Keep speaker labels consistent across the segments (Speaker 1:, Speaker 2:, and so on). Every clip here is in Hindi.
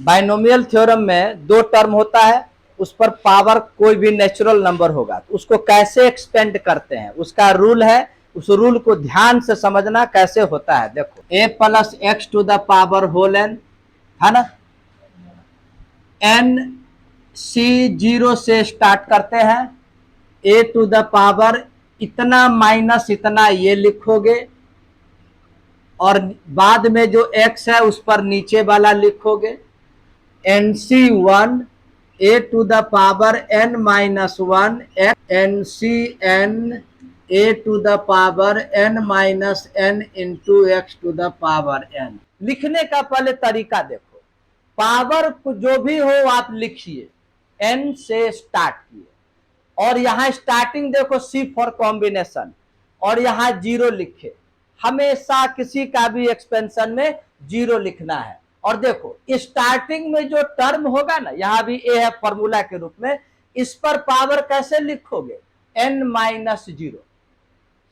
Speaker 1: बाइनोमियल थ्योरम में दो टर्म होता है, उस पर पावर कोई भी नेचुरल नंबर होगा तो उसको कैसे एक्सपेंड करते हैं, उसका रूल है। उस रूल को ध्यान से समझना कैसे होता है। देखो, a plus x to the power whole n है ना, n सी जीरो से स्टार्ट करते हैं, a टू द पावर इतना माइनस इतना ये लिखोगे, और बाद में जो x है उस पर नीचे वाला लिखोगे, N C one A to the power n minus one N C N A to the power n minus n into x to the power n। लिखने का पहले तरीका देखो, पावर जो भी हो आप लिखिए, n से स्टार्ट किए, और यहां स्टार्टिंग देखो सी फॉर कॉम्बिनेशन, और यहां जीरो लिखे। हमेशा किसी का भी एक्सपेंशन में जीरो लिखना है। और देखो स्टार्टिंग में जो टर्म होगा ना, यहां भी ए है फॉर्मूला के रूप में, इस पर पावर कैसे लिखोगे, n माइनस जीरो,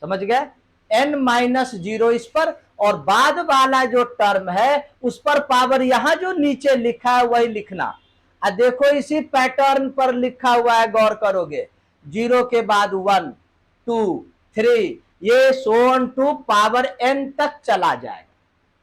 Speaker 1: समझ गए, n माइनस जीरो इस पर, और बाद वाला जो टर्म है उस पर पावर यहां जो नीचे लिखा है वही लिखना। देखो इसी पैटर्न पर लिखा हुआ है, गौर करोगे, जीरो के बाद 1 2 3 ये सोन टू पावर n तक चला जाएगा।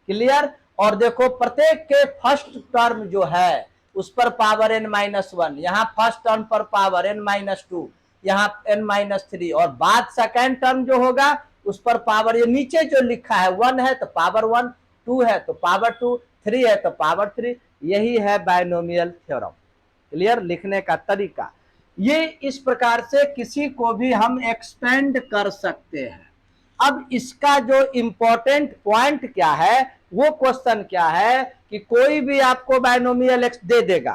Speaker 1: क्लियर। और देखो प्रत्येक के फर्स्ट टर्म जो है उस पर पावर n माइनस वन, यहाँ फर्स्ट टर्म पर पावर n माइनस टू, यहाँ n माइनस थ्री, और बाद सेकेंड टर्म जो होगा उस पर पावर, ये नीचे जो लिखा है 1 है तो पावर 1, 2 है तो पावर 2, 3 है तो पावर 3। यही है बाइनोमियल थ्योरम। क्लियर। लिखने का तरीका ये इस प्रकार से किसी को भी हम एक्सपेंड कर सकते हैं। अब इसका जो इंपॉर्टेंट पॉइंट क्या है, वो क्वेश्चन क्या है कि कोई भी आपको बाइनोमियल एक्स दे देगा,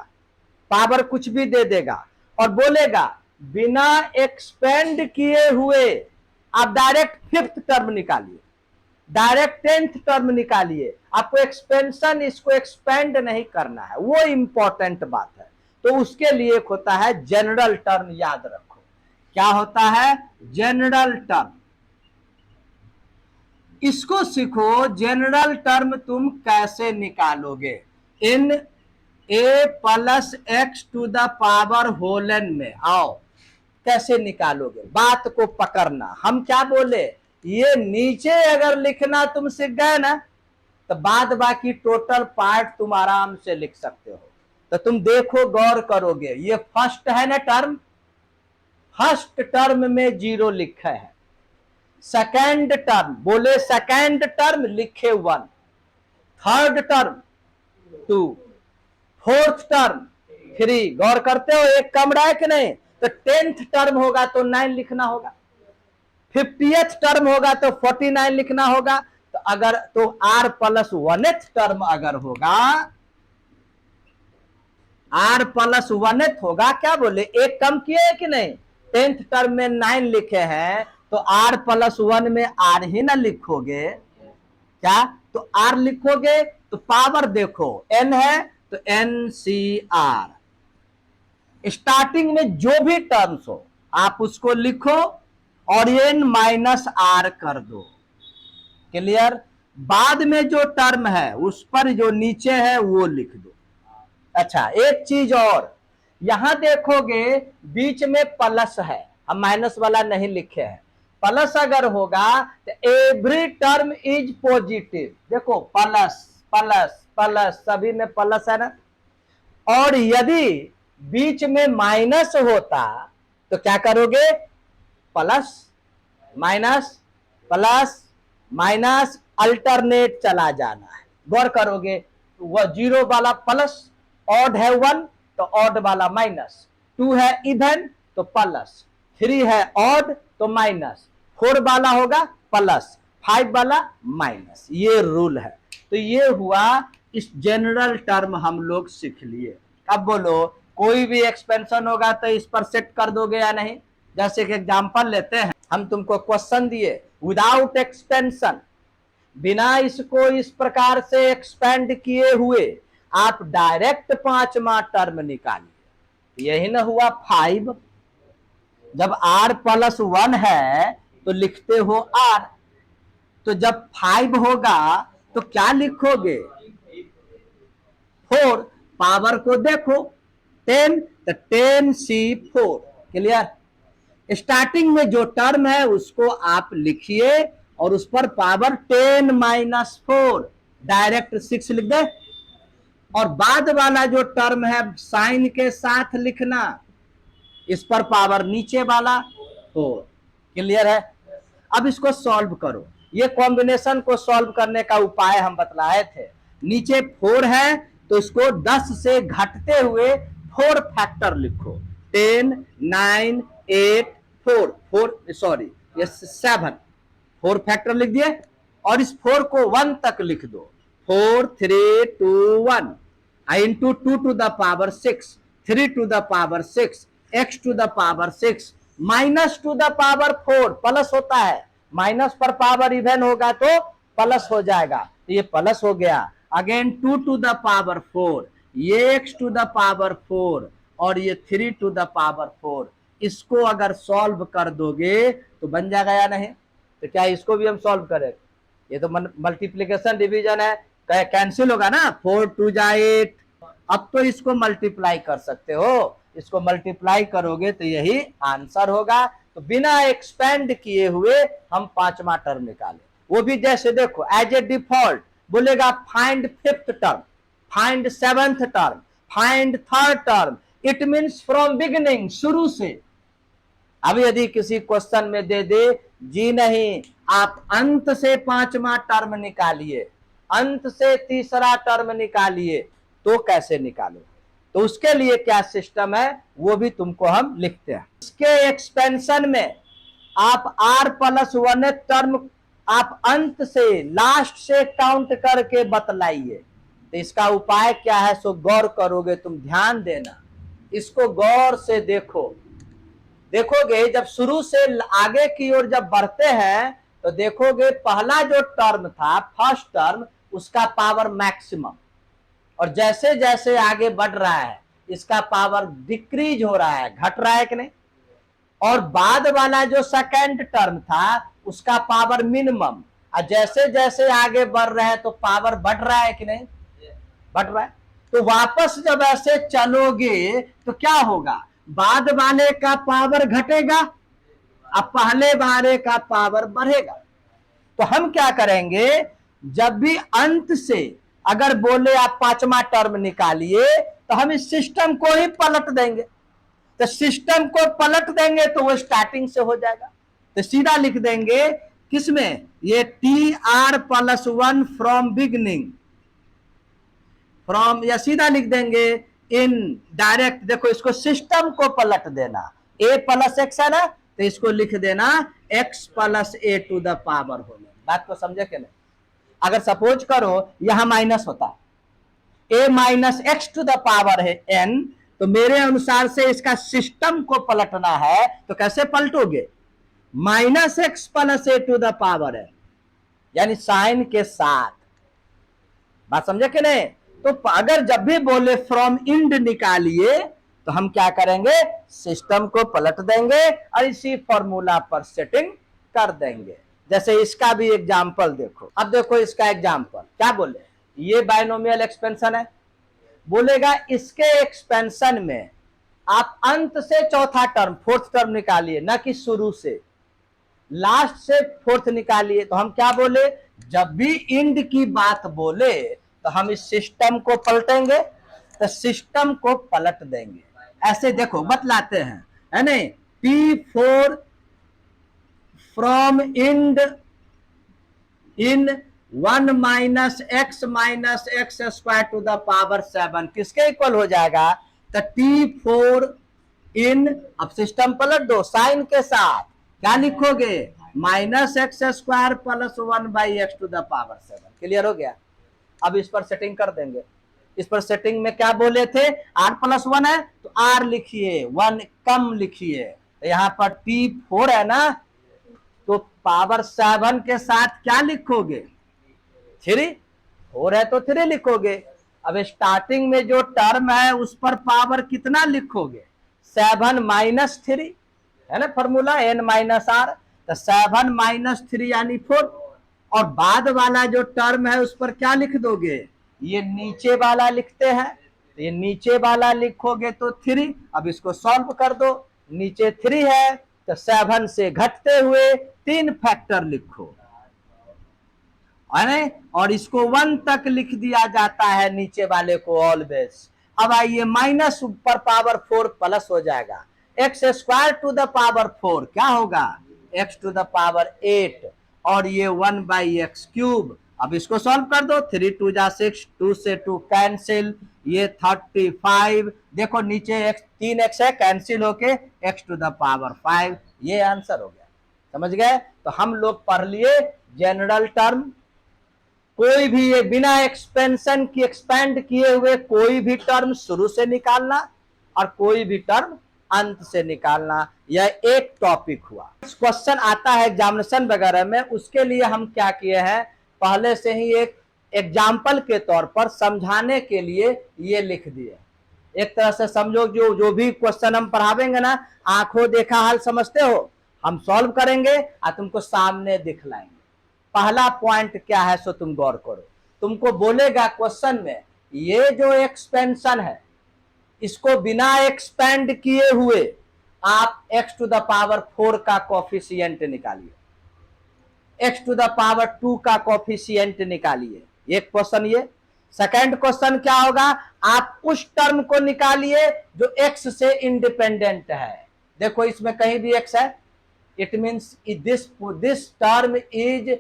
Speaker 1: पावर कुछ भी दे देगा, और बोलेगा बिना एक्सपेंड किए हुए आप डायरेक्ट फिफ्थ टर्म निकालिए, डायरेक्ट 10th टर्म निकालिए, आपको एक्सपेंशन, इसको एक्सपेंड नहीं करना है, वो इंपॉर्टेंट बात है। तो उसके लिए एक होता है जनरल टर्म, याद रखो क्या होता है, जनरल टर्म। इसको सीखो, जनरल टर्म तुम कैसे निकालोगे। In a plus x to the power whole n में आओ, कैसे निकालोगे, बात को पकड़ना। हम क्या बोले, ये नीचे अगर लिखना तुम सीख गए ना, तो बाद बाकी टोटल पार्ट तुम आराम से लिख सकते हो। तो तुम देखो, गौर करोगे, ये फर्स्ट है ना टर्म, फर्स्ट टर्म में जीरो लिखा है, सेकेंड टर्म बोले सेकेंड टर्म लिखे 1, थर्ड टर्म 2, फोर्थ टर्म 3, गौर करते हो एक कम रहा है कि नहीं। तो 10th टर्म होगा तो 9 लिखना होगा, 50th टर्म होगा तो 49 लिखना होगा। तो अगर तो r प्लस 1th टर्म अगर होगा, r प्लस 1th होगा, क्या बोले एक कम किए कि नहीं, 10th टर्म में 9 लिखे हैं तो r प्लस 1 में r ही ना लिखोगे, क्या तो r लिखोगे। तो पावर देखो n है तो NCR, स्टार्टिंग में जो भी टर्म्स हो आप उसको लिखो और n माइनस r कर दो। क्लियर। बाद में जो टर्म है उस पर जो नीचे है वो लिख दो। अच्छा एक चीज और, यहां देखोगे बीच में प्लस है, हम माइनस वाला नहीं लिखे हैं। प्लस अगर होगा तो एवरी टर्म इज पॉजिटिव, देखो प्लस प्लस प्लस सभी में प्लस है ना। और यदि बीच में माइनस होता तो क्या करोगे, plus minus plus minus alternate चला जाना है। गौर करोगे वह जीरो वाला प्लस, ऑड है 1 तो ऑड वाला माइनस, 2 है इवन तो प्लस, 3 है ऑड तो माइनस, 4 वाला होगा प्लस, 5 वाला माइनस, ये रूल है। तो ये हुआ, इस जनरल टर्म हम लोग सीख लिए। अब बोलो कोई भी एक्सपेंशन होगा तो इस पर सेट कर दोगे या नहीं। जैसे कि एग्जांपल लेते हैं, हम तुमको क्वेश्चन दिए विदाउट एक्सपेंशन, बिना इसको इस प्रकार से एक्सपेंड किए हुए आप डायरेक्ट पांचवा टर्म निकालिए, यही ना हुआ 5। जब r प्लस 1 है तो लिखते हो r, तो जब 5 होगा तो क्या लिखोगे 4, पावर को देखो 10, तो 10C4। क्लियर? स्टार्टिंग में जो टर्म है उसको आप लिखिए और उस पर पावर 10-4 डायरेक्ट 6 लिख दे, और बाद वाला जो टर्म है साइन के साथ लिखना, इस पर पावर नीचे वाला 4। क्लियर है? अब इसको सॉल्व करो। ये कॉम्बिनेशन को सॉल्व करने का उपाय हम बतलाए थे। नीचे 4 है तो इसको 10 से घटते हुए 4 फैक्टर लिखो। 10, 9, 8, 4 सॉरी ये 7 4 फैक्टर लिख दिए, और इस 4 को 1 तक लिख दो। 4, 3, 2, 1 into 2 to the power 6, 3 to the power 6, x to the power 6 minus to the power 4। Plus होता है, माइनस पर पावर इवन होगा तो प्लस हो जाएगा, तो ये प्लस हो गया। अगेन 2 टू द पावर 4, ये x टू द पावर 4 और ये 3 टू द पावर 4। इसको अगर सॉल्व कर दोगे तो बन जाएगा या नहीं? तो क्या इसको भी हम सॉल्व करें? ये तो मल्टीप्लीकेशन डिवीजन है, कैंसिल होगा ना, 4 2 जा 8। अब तो इसको मल्टीप्लाई कर सकते हो, इसको मल्टीप्लाई करोगे तो यही आंसर होगा। तो बिना एक्सपेंड किए हुए हम पांचवा टर्म निकाले, वो भी जैसे देखो एज ए डिफॉल्ट बोलेगा find 5th term, find 7th term, find 3rd term. It means from beginning, शुरू से। अब यदि किसी क्वेश्चन में दे दे जी नहीं आप अंत से 5वां टर्म निकालिए, अंत से 3रा टर्म निकालिए, तो कैसे निकालो? तो उसके लिए क्या सिस्टम है वो भी तुमको हम लिखते हैं। इसके एक्सपेंशन में आप r+1 टर्म आप अंत से लास्ट से काउंट करके बतलाइए। तो इसका उपाय क्या है सो गौर करोगे तुम, ध्यान देना, इसको गौर से देखो। देखोगे जब शुरू से आगे की ओर जब बढ़ते हैं तो देखोगे पहला जो टर्म था फर्स्ट टर्म, उसका पावर मैक्सिमम, और जैसे जैसे आगे बढ़ रहा है इसका पावर डिक्रीज हो रहा है, घट रहा है कि नहीं। और बाद वाला जो सेकंड टर्म था उसका पावर मिनिमम, और जैसे जैसे आगे बढ़ रहे हैं तो पावर बढ़ रहा है कि नहीं, बढ़ रहा है। तो वापस जब ऐसे चलोगे तो क्या होगा, बाद वाले का पावर घटेगा, अब पहले वाले का पावर बढ़ेगा। तो हम क्या करेंगे, जब भी अंत से अगर बोले आप 5वां टर्म निकालिए तो हम इस सिस्टम को ही पलट देंगे। तो सिस्टम को पलट देंगे तो वो स्टार्टिंग से हो जाएगा। तो सीधा लिख देंगे किसमें, ये TR+1 फ्रॉम बिगनिंग, फ्रॉम, या सीधा लिख देंगे इन डायरेक्ट। देखो इसको सिस्टम को पलट देना, a+x है ना, तो इसको लिख देना x+a to the power whole. बात को समझे कि नहीं? अगर सपोज करो यहां माइनस होता, a-x टू द पावर है n, तो मेरे अनुसार से इसका सिस्टम को पलटना है तो कैसे पलटोगे, -x+a टू द पावर है, यानी साइन के साथ। बात समझे कि नहीं? तो अगर जब भी बोले फ्रॉम इंड निकालिए तो हम क्या करेंगे, सिस्टम को पलट देंगे और इसी फॉर्मूला पर सेटिंग कर देंगे। जैसे इसका भी एग्जांपल देखो। अब देखो इसका एग्जांपल क्या बोले, ये बायनोमियल एक्सपेंशन है, बोलेगा इसके एक्सपेंशन में आप अंत से चौथा टर्म 4th टर्म निकालिए, ना कि शुरू से, लास्ट से 4th निकालिए। तो हम क्या बोले, जब भी इंड की बात बोले तो हम इस सिस्टम को पलटेंगे, तो सिस्टम को पलट देंगे। ऐसे देखो बतलाते हैं, है नहीं, P4 from end in 1 - x square to the power 7 किसके इक्वल हो जाएगा, तो T4 इन, अब सिस्टम पलट दो साइन के साथ, क्या लिखोगे, -x square +1/x to the power 7। Clear हो गया? अब इस पर सेटिंग कर देंगे। इस पर सेटिंग में क्या बोले थे, r+1 है तो r लिखिए, 1 कम लिखिए। तो यहां पर T4 है ना, तो पावर 7 के साथ क्या लिखोगे, 3, 4 है तो 3 लिखोगे। अब स्टार्टिंग में जो टर्म है उस पर पावर कितना लिखोगे, 7 - 3 है ना, फॉर्मूला n-r, तो 7 - 3 यानी 4। और बाद वाला जो टर्म है उस पर क्या लिख दोगे, ये नीचे वाला लिखते हैं, तो ये नीचे वाला लिखोगे तो 3, अब इसको सॉल्व कर दो, नीचे 3 है तो 7 से घटते हुए 3 फैक्टर लिखो, है, और इसको 1 तक लिख दिया जाता है नीचे वाले को ऑलवेज। अब आइए माइनस ऊपर पावर 4 प्लस हो जाएगा, x square to the power 4 क्या होगा, एक्स टू द पावर 8, और ये 1/x क्यूब। अब इसको सॉल्व कर दो, 3 2 जा 6, 2 से 2 कैंसिल, ये 35, देखो नीचे x 3x है, कैंसिल होके x टू द पावर 5, ये आंसर हो गया। समझ गए? तो हम लोग पढ़ लिए जनरल टर्म, कोई भी ये बिना एक्सपेंशन की एक्सपेंड किए हुए कोई भी टर्म शुरू से निकालना और कोई भी टर्म अंत से निकालना, यह एक टॉपिक हुआ। क्वेश्चन आता है एग्जामिनेशन वगैरह में, उसके लिए हम क्या किए हैं, पहले से ही एक एग्जाम्पल के तौर पर समझाने के लिए ये लिख दिए। एक तरह से समझो जो भी क्वेश्चन हम पढ़ावेंगे ना, आंखों देखा हाल समझते हो, हम सॉल्व करेंगे और तुमको सामने दिखलाएंगे। पहला पॉइंट क्या है सो तुम गौर करो, तुमको बोलेगा क्वेश्चन में, ये जो एक्सपेंशन है इसको बिना एक्सपेंड किए हुए आप x टू द पावर 4 का कोफिशिएंट निकालिए, x टू द पावर 2 का कोफिशिएंट निकालिए, एक क्वेश्चन ये। सेकंड क्वेश्चन क्या होगा, आप उस टर्म को निकालिए जो x से इंडिपेंडेंट है। देखो इसमें कहीं भी x है, it means this term is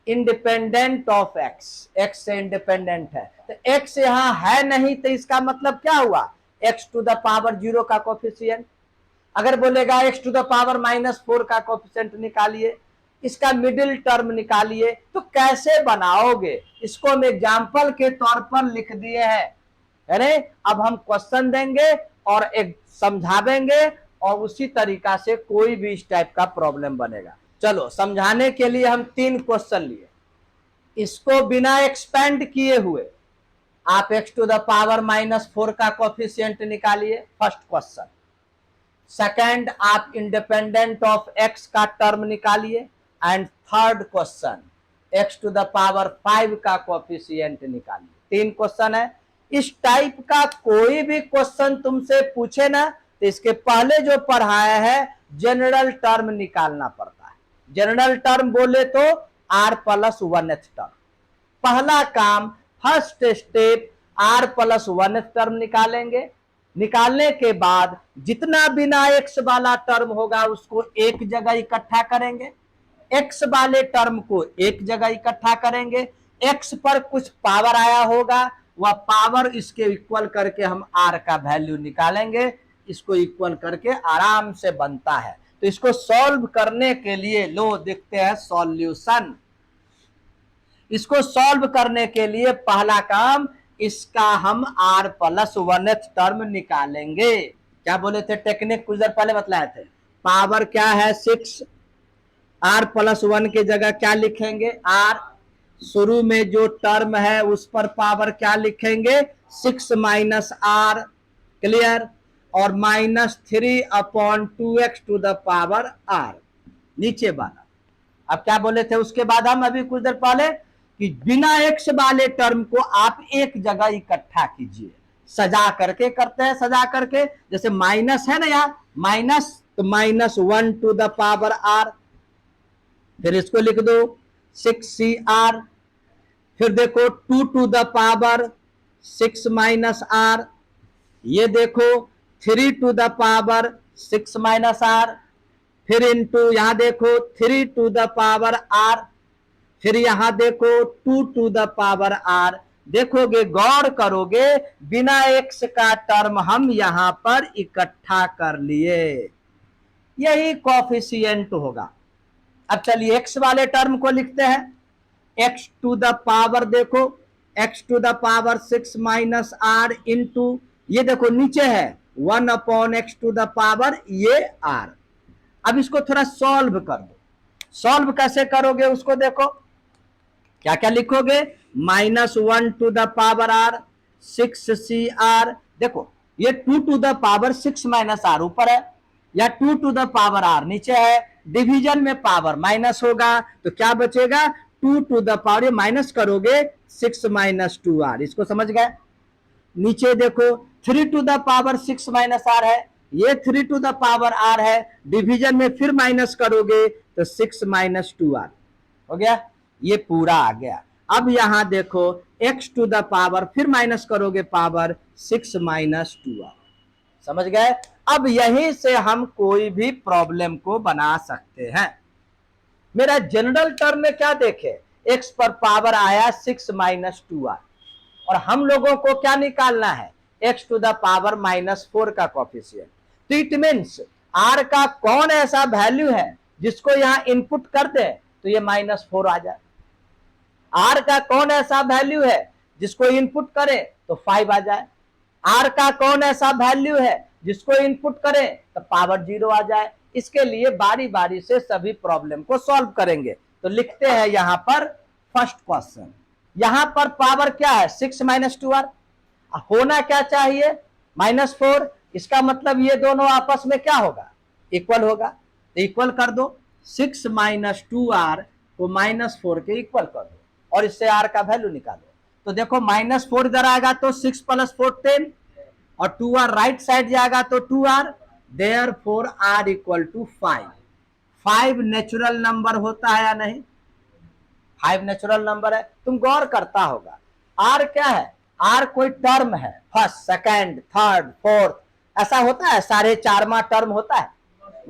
Speaker 1: independent of x से इंडिपेंडेंट है, तो x यहां है नहीं, तो इसका मतलब क्या हुआ, x टू द पावर 0 का कोफिशिएंट। अगर बोलेगा x टू द पावर -4 का कोफिशिएंट निकालिए, इसका मिडिल टर्म निकालिए, तो कैसे बनाओगे, इसको हम एग्जाम्पल के तौर पर लिख दिए हैं। अरे अब हम क्वेश्चन देंगे और एक समझावेंगे और उसी तरीका से कोई भी इस टाइप का प्रॉब्लम बनेगा। चलो समझाने के लिए हम 3 क्वेश्चन लिए, इसको बिना एक्सपेंड किए हुए आप x टू द पावर -4 का कोफिशिएंट निकालिए, फर्स्ट क्वेश्चन। सेकंड आप इंडिपेंडेंट ऑफ x का टर्म निकालिए, and third question x to the power 5 का कोफिशिएंट निकालिए। 3 क्वेश्चन है। इस टाइप का कोई भी क्वेश्चन तुमसे पूछे ना, तो इसके पहले जो पढ़ाया है जनरल टर्म निकालना पड़ता है। जनरल टर्म बोले तो r+1th टर्म, पहला काम फर्स्ट स्टेप r+1th टर्म निकालेंगे। निकालने के बाद जितना बिना x वाला टर्म होगा उसको एक जगह इकट्ठा करेंगे, x वाले टर्म को एक जगह इकट्ठा करेंगे, x पर कुछ पावर आया होगा, वह पावर इसके इक्वल करके हम r का वैल्यू निकालेंगे, इसको इक्वल करके आराम से बनता है। तो इसको सॉल्व करने के लिए लो देखते हैं सॉल्यूशन। इसको सॉल्व करने के लिए पहला काम, इसका हम r+1th टर्म निकालेंगे। क्या बोले थे टेक्निक कुछ देर पहले बतलाए थे, पावर क्या है 6, r+1 के जगह क्या लिखेंगे, r, शुरू में जो टर्म है उस पर पावर क्या लिखेंगे 6 - r, क्लियर, और -3/2x to the power r नीचे वाला। अब क्या बोले थे उसके बाद हम अभी कुछ देर पहले कि बिना x वाले टर्म को आप एक जगह इकट्ठा कीजिए, सजा करके करते हैं, सजा करके, जैसे माइनस है ना यहाँ माइनस, तो -1 टू द पावर r, फिर इसको लिख दो 6cr, फिर देखो 2 टू द पावर 6 - r, ये देखो 3 टू द पावर 6 - r, फिर इनटू यहां देखो 3 टू द पावर r, फिर यहां देखो 2 टू द पावर r। देखोगे गौर करोगे बिना x का टर्म हम यहां पर इकट्ठा कर लिए, यही कोफिशिएंट होगा। अब चलिए x वाले टर्म को लिखते हैं, x टू द पावर देखो x to the power 6 - r into ये देखो नीचे है 1/x टू द पावर ये r। अब इसको थोड़ा सॉल्व कर दो, सॉल्व कैसे करोगे उसको देखो, क्या क्या लिखोगे, -1 to the power r 6cr, देखो ये 2 टू द पावर 6 - r ऊपर है, या 2 टू द पावर r नीचे है, डिवीजन में पावर माइनस होगा तो क्या बचेगा 2 टू द पावर, ये माइनस करोगे 6 - 2r, इसको समझ गए। नीचे देखो 3 to the power 6 minus R है, ये 3 टू द पावर आर है, डिवीजन में फिर माइनस करोगे तो 6 माइनस 2 आर हो गया, ये पूरा आ गया। अब यहां देखो x टू द पावर फिर माइनस करोगे पावर 6 माइनस 2r, समझ गए। अब यहीं से हम कोई भी प्रॉब्लम को बना सकते हैं। मेरा जनरल टर्म में क्या देखे, x पर पावर आया 6 माइनस 2r और हम लोगों को क्या निकालना है, x टू द पावर -4 का कॉफिशिएंट। तो इट मीन्स r का कौन ऐसा वैल्यू है जिसको यहां इनपुट कर दे तो ये -4 आ जाए। r का कौन ऐसा वैल्यू है जिसको इनपुट करे तो 5 आ जाए। r का कौन ऐसा वैल्यू है जिसको इनपुट करे तो पावर 0 आ जाए। इसके लिए बारी बारी से सभी प्रॉब्लम को सॉल्व करेंगे। तो लिखते हैं यहां पर फर्स्ट क्वेश्चन, यहां पर पावर क्या है 6 माइनस 2r, होना क्या चाहिए -4, इसका मतलब ये दोनों आपस में क्या होगा, इक्वल होगा। तो इक्वल कर दो, 6 माइनस 2r को -4 के इक्वल कर दो और इससे r का वैल्यू निकालो। तो देखो -4 इधर आएगा तो 6 + 4 10 और 2r राइट साइड जाएगा तो 2r, therefore r = 5। 5 natural number होता है या नहीं, 5 नेचुरल नंबर है। तुम गौर करता होगा r क्या है, r कोई टर्म है, फर्स्ट सेकंड थर्ड फोर्थ, ऐसा होता है, सारे 4वां टर्म होता है,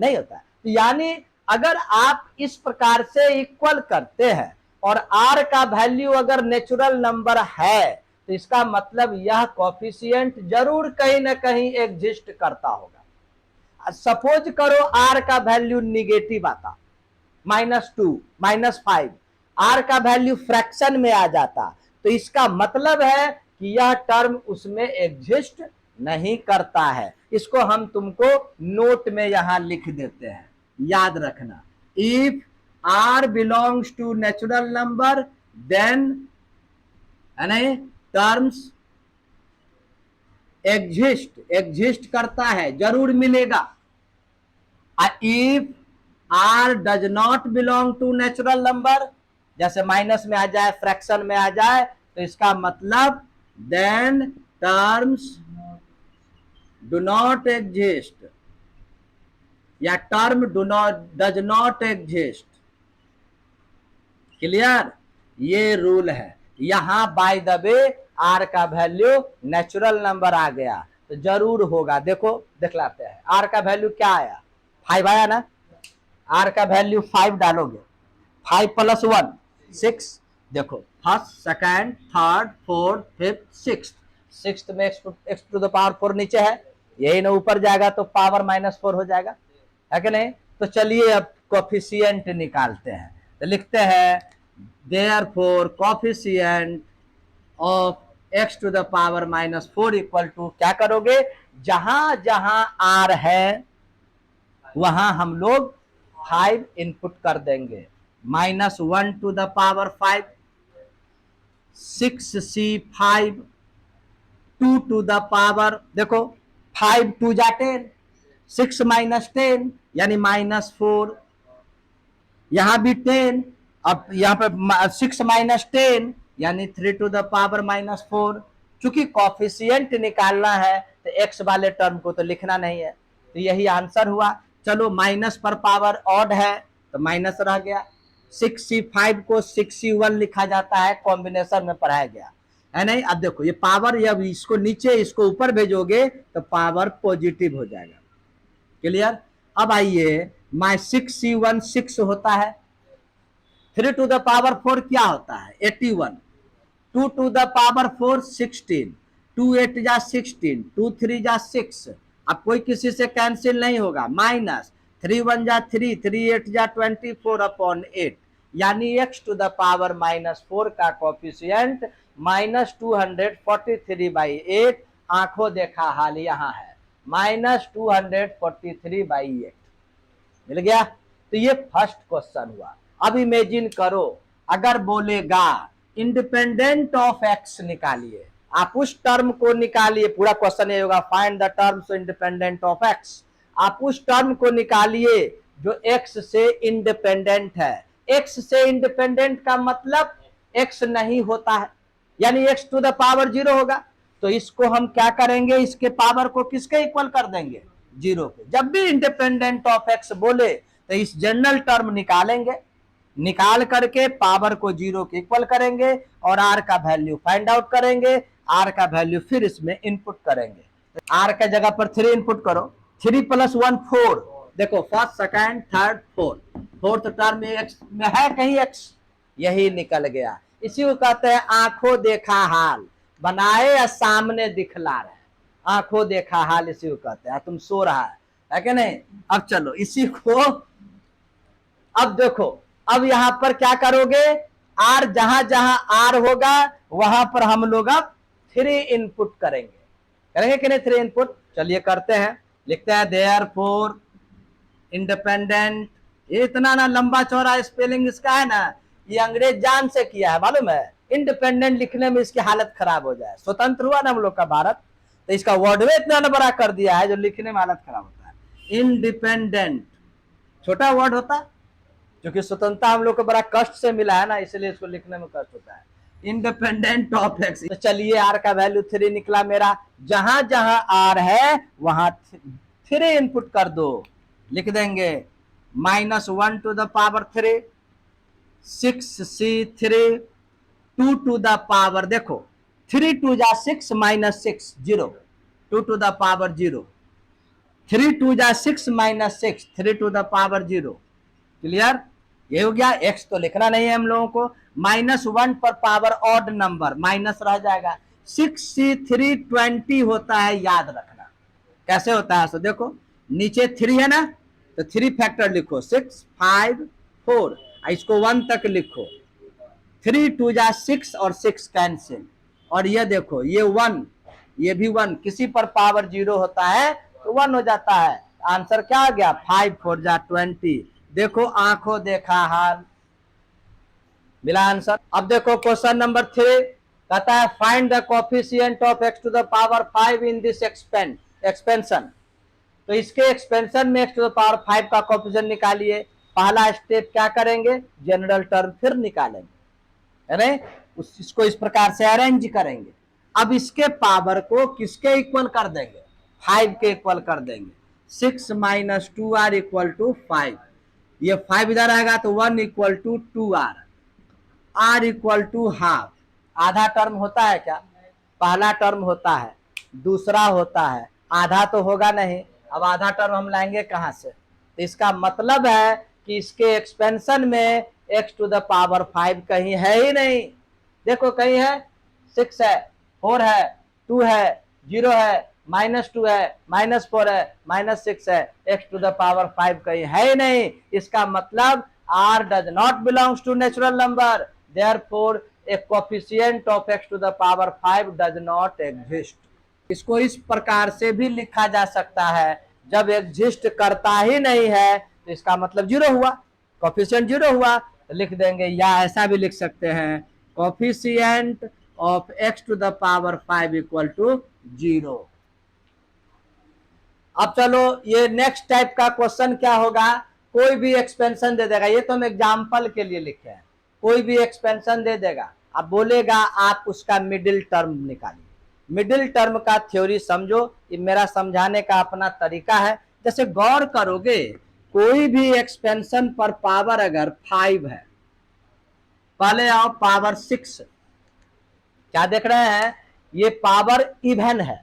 Speaker 1: नहीं होता है। तो यानी अगर आप इस प्रकार से इक्वल करते हैं और r का वैल्यू अगर नेचुरल नंबर है तो इसका मतलब यह कॉफिशिएंट जरूर कहीं ना कहीं एग्जिस्ट करता होगा। सपोज करो r का वैल्यू निगेटिव आता, -2 -5, r का वैल्यू फ्रैक्शन में आ जाता तो इसका मतलब है कि यह टर्म उसमें एग्जिस्ट नहीं करता है। इसको हम तुमको नोट में यहां लिख देते हैं, याद रखना। If r belongs to natural number then terms exist करता है, जरूर मिलेगा। If r does not belong to natural number, जैसे माइनस में आ जाए फ्रैक्शन में आ जाए तो इसका मतलब then terms do not exist या term does not exist. Clear, ये रूल है। यहां बाय द वे r का वैल्यू नेचुरल नंबर आ गया तो जरूर होगा। देखो दिखलाते हैं, r का वैल्यू क्या आया 5 आया ना, r का वैल्यू 5 डालोगे, 5 + 1 6, देखो first second third fourth fifth sixth में x टू द पावर 4 नीचे है, यही ना ऊपर जाएगा तो पावर -4 हो जाएगा, है कि नहीं। तो चलिए अब कोफिशिएंट निकालते हैं। तो लिखते हैं therefore coefficient of x to the power -4 equal to, क्या करोगे, जहां जहां r है वहां हम लोग 5 इनपुट कर देंगे, -1 to the power 5, 6c5, 2 to the power, देखो 5 2 जा 10, 6 माइनस 10 यानी -4, यहां भी 10, अब यहां पर 6 माइनस 10 यानी 3 टू द पावर -4। चूंकि कॉफिशिएंट निकालना है तो x वाले टर्म को तो लिखना नहीं है, तो यही आंसर हुआ। चलो माइनस पर पावर ऑड है तो माइनस रह गया, 6c5 को 6c1 लिखा जाता है, कॉम्बिनेशन में पढ़ाया गया है नहीं। अब देखो ये पावर, जब इसको नीचे इसको ऊपर भेजोगे तो पावर पॉजिटिव हो जाएगा। क्लियर। अब आइए, 6c1 6 होता है, 3 टू द पावर 4 क्या होता है 81, 2 टू द पावर 4 16, 2 8 जा 16, 2 3 जा 6, अब कोई किसी से कैंसिल नहीं होगा, -3 1 जा 3, 3 8 जा 24/8, यानी x टू द पावर -4 का कोफिशिएंट -243/8, आंखों देखा हाल यहां है -243/8, मिल गया। तो ये फर्स्ट क्वेश्चन हुआ। अब इमेजिन करो अगर बोलेगा इंडिपेंडेंट ऑफ x निकालिए, आप उस टर्म को निकालिए, पूरा क्वेश्चन ये होगा find the terms independent of x, आप उस टर्म को निकालिए जो x से इंडिपेंडेंट है। x से इंडिपेंडेंट का मतलब x नहीं होता है, यानी x टू द पावर 0 होगा। तो इसको हम क्या करेंगे, इसके पावर को किसके इक्वल कर देंगे, 0 के। जब भी इंडिपेंडेंट ऑफ x बोले तो इस जनरल टर्म निकालेंगे, निकाल करके पावर को 0 के इक्वल करेंगे और r का वैल्यू फाइंड आउट करेंगे, r का वैल्यू फिर इसमें इनपुट करेंगे। r का जगह पर 3 इनपुट करो, 3 + 1 4, देखो first second third fourth, fourth term में है कहीं x, यही निकल गया। इसी को कहते हैं आंखों देखा हाल, बनाए या सामने दिखला रहे, आंखों देखा हाल इसी को कहते हैं। तुम सो रहा है कि नहीं। अब चलो इसी को, अब देखो, अब यहां पर क्या करोगे, आर जहां जहां आर होगा वहां पर हम लोग अब 3 इनपुट करेंगे, करेंगे कि नहीं 3 इनपुट। चलिए करते हैं, लिखते हैं देयरफॉर इंडिपेंडेंट। ये इतना ना लंबा चौड़ा स्पेलिंग इसका है ना, ये अंग्रेज जान से किया है मालूम है। इंडिपेंडेंट लिखने में इसकी हालत खराब हो जाए। स्वतंत्र हुआ ना हम लोग का भारत, तो इसका वर्ड में इतना बड़ा कर दिया है जो लिखने में हालत खराब होता है। इंडिपेंडेंट छोटा वर्ड होता है, क्योंकि स्वतंत्रता हम लोग को बड़ा कष्ट से मिला है ना, इसलिए इसको लिखने में कष्ट होता है। Independent of x। तो चलिए आर का वैल्यू 3 निकला मेरा, जहां जहां आर है वहां 3 इनपुट कर दो, लिख देंगे -1 to the power 3, 6c3, 2 to the power, देखो 3 2 जा 6 -6 0, 2 to the power 0, 3 2 जा 6 -6, 3 to the power 0। क्लियर, ये हो गया। x तो लिखना नहीं है हम लोगों को, -1 पर पावर ऑड नंबर माइनस रह जाएगा। 6c3 20 होता है, याद रखना कैसे होता है। तो देखो नीचे 3 है ना, तो 3 फैक्टर लिखो, 6 5 4, इसको 1 तक लिखो, 3 2 जा 6 और 6 कैंसिल, और ये देखो ये 1, ये भी 1, किसी पर पावर 0 होता है तो 1 हो जाता है। आंसर क्या आ गया, 5 4 जा 20। देखो आंखों देखा हाल, मिला आंसर। अब देखो क्वेश्चन नंबर 3 कहता है find the coefficient of x to the power 5 in this expansion. तो इसके एक्सपेंशन में x टू द पावर 5 का कोएफिशिएंट निकालिए। पहला स्टेप क्या करेंगे, जनरल टर्म फिर निकालेंगे, है ना, इसको इस प्रकार से अरेंज करेंगे। अब इसके पावर को किसके इक्वल कर देंगे, 5 के इक्वल कर देंगे। 6 - 2r = 5, ये 5 इधर आएगा तो 1 = 2r, r = हाफ। आधा टर्म होता है क्या, पहला टर्म होता है, दूसरा होता है, आधा तो होगा नहीं। अब आधा टर्म हम लाएंगे कहां से, तो इसका मतलब है कि इसके एक्सपेंशन में x टू द पावर 5 कहीं है ही नहीं। देखो कहीं है, 6 है, 4 है, 2 है, 0 है, -2 है, -4 है, -6 है, x टू द पावर 5 कहीं है ही नहीं। इसका मतलब r does not belongs to natural number, therefore a coefficient of x to the power 5 does not exist। इसको इस प्रकार से भी लिखा जा सकता है, जब एग्जिस्ट करता ही नहीं है तो इसका मतलब 0 हुआ, कोएफिशिएंट 0 हुआ, तो लिख देंगे, या ऐसा भी लिख सकते हैं coefficient of x to the power 5 = 0। अब चलो ये नेक्स्ट टाइप का क्वेश्चन क्या होगा, कोई भी एक्सपेंशन दे देगा, ये तो हम एग्जाम्पल के लिए लिखे हैं, कोई भी एक्सपेंशन दे देगा, अब बोलेगा आप उसका मिडिल टर्म निकालिए। मिडिल टर्म का थ्योरी समझो, ये मेरा समझाने का अपना तरीका है। जैसे गौर करोगे, कोई भी एक्सपेंशन पर पावर अगर 5 है, पहले आओ पावर 6, क्या देख रहे हैं, ये पावर इवन है,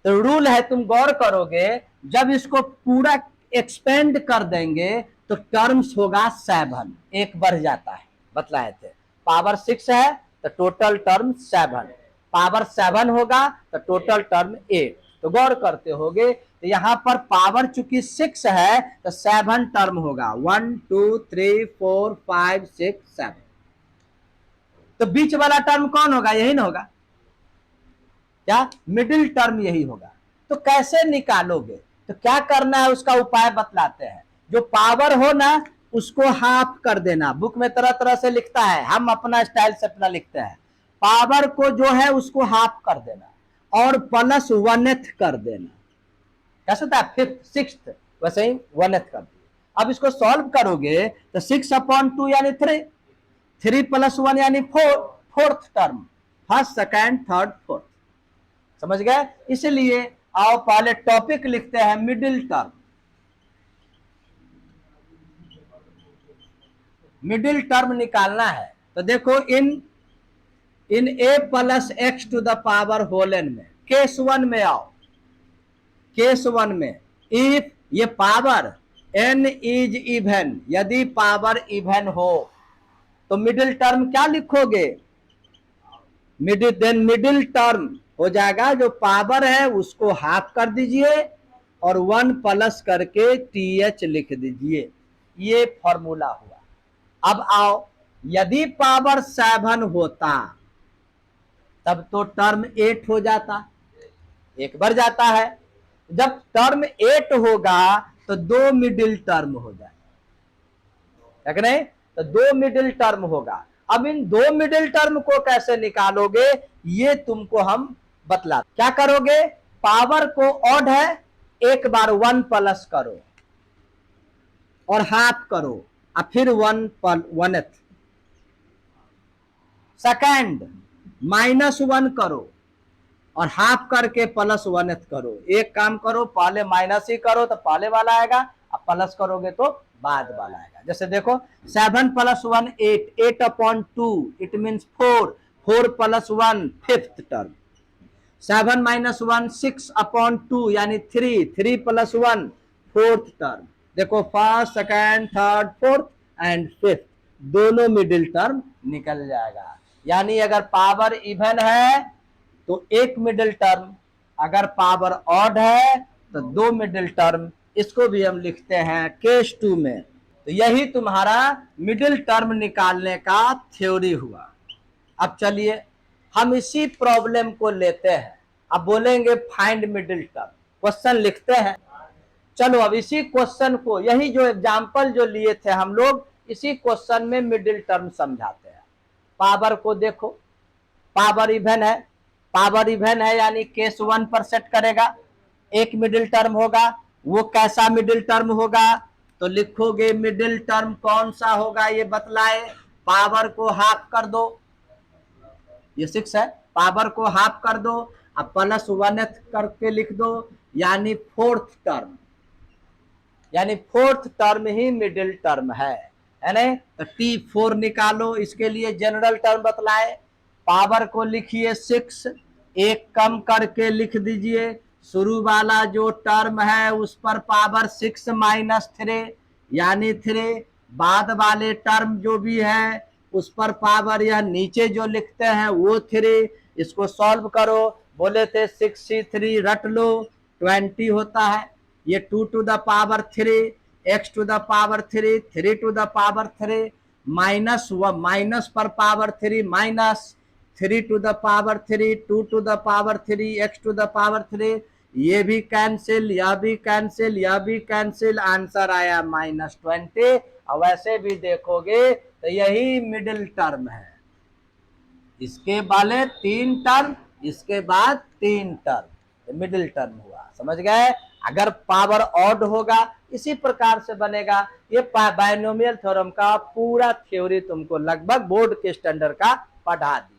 Speaker 1: तो रूल है, तुम गौर करोगे, जब इसको पूरा एक्सपेंड कर देंगे तो टर्म्स होगा 7, एक बढ़ जाता है, बतलाए थे। पावर 6 है तो टोटल टर्म 7, पावर 7 होगा तो टोटल टर्म 8। तो गौर करते होगे, तो यहां पर पावर चूंकि 6 है तो 7 टर्म होगा, 1 2 3 4 5 6 7। तो बीच वाला टर्म कौन होगा, यही ना होगा, क्या मिडिल टर्म यही होगा। तो कैसे निकालोगे, तो क्या करना है उसका उपाय बतलाते हैं। जो पावर हो ना उसको हाफ कर देना, बुक में तरह तरह से लिखता है, हम अपना स्टाइल से अपना लिखते हैं। पावर को जो है उसको हाफ कर देना और +1th कर देना, कैसे होता है 5th 6th, वैसे ही 1th कर दिया। अब इसको सॉल्व करोगे तो 6/2 यानी 3, 3 + 1 यानी 4, 4th term, first second third fourth. समझ गए। इसलिए आओ पहले टॉपिक लिखते हैं मिडिल टर्म। मिडिल टर्म निकालना है तो देखो in a plus x to the power whole n में केस वन में आओ। केस वन में इफ ये पावर एन इज इवन, यदि पावर इवन हो तो मिडिल टर्म क्या लिखोगे, मिडिल टर्म हो जाएगा जो पावर है उसको हाफ कर दीजिए और वन प्लस करके टी एच लिख दीजिए। ये फॉर्मूला हुआ। अब आओ, यदि पावर 7 होता तब तो टर्म 8 हो जाता, एक बढ़ जाता है। जब टर्म 8 होगा तो 2 मिडिल टर्म हो जाए, ठीक नहीं, तो 2 मिडिल टर्म होगा। अब इन 2 मिडिल टर्म को कैसे निकालोगे ये तुमको हम बतला। क्या करोगे, पावर को ऑड है एक बार 1 प्लस करो और हाफ करो और फिर 1/1 सेकेंड -1 करो और हाफ करके +1 करो। एक काम करो, पहले माइनस ही करो तो पहले वाला आएगा, अब प्लस करोगे तो बाद वाला आएगा। जैसे देखो 7 + 1 8, 8/2 इट मीन्स 4, 4 + 1 5th टर्म। 7 - 1 6/2 यानी 3, 3 + 1 4th टर्म। देखो first, second, third, fourth and fifth दोनों मिडिल टर्म निकल जाएगा। यानी अगर पावर इवन है तो एक मिडिल टर्म, अगर पावर ऑड है तो 2 मिडिल टर्म। इसको भी हम लिखते हैं केस 2 में। तो यही तुम्हारा मिडिल टर्म निकालने का थ्योरी हुआ। अब चलिए हम इसी प्रॉब्लम को लेते हैं। अब बोलेंगे फाइंड मिडिल टर्म, क्वेश्चन लिखते हैं। चलो अब इसी क्वेश्चन को, यही जो एग्जाम्पल जो लिए थे हम लोग, इसी क्वेश्चन में मिडिल टर्म समझाते हैं। पावर को देखो, पावर इवन है, पावर इवन है यानी केस 1 पर सेट करेगा, एक मिडिल टर्म होगा। वो कैसा मिडिल टर्म होगा तो लिखोगे मिडिल टर्म कौन सा होगा ये बतलाए। पावर को हाफ कर दो, ये 6 है, पावर को हाफ कर दो अब +1 करके लिख दो, यानी 4th टर्म, यानी 4th टर्म ही मिडिल टर्म है ना। तो T4 निकालो, इसके लिए जनरल टर्म बतलाए। पावर को लिखिए 6, एक कम करके लिख दीजिए, शुरू वाला जो टर्म है उस पर पावर 6 - 3 यानी 3, बाद वाले टर्म जो भी है उस पर पावर यह नीचे जो लिखते हैं वो 3। इसको सॉल्व करो, बोले थे 6C3 रट लो 20 होता है। ये 2 to the power 3, x to the power 3, 3 to the power 3 minus पर power 3 minus 3 to the power 3, 2 to the power 3, x to the power 3, ये भी कैंसिल, यह भी कैंसिल, यह भी कैंसिल, आंसर आया -20। और वैसे भी देखोगे तो यही मिडिल टर्म है। इसके वाले 3 टर्म, इसके बाद 3 टर्म, मिडिल टर्म हुआ। समझ गए। अगर पावर ऑड होगा इसी प्रकार से बनेगा। ये बायनोमियल थ्योरम का पूरा थ्योरी तुमको लगभग बोर्ड के स्टैंडर्ड का पढ़ा दिया।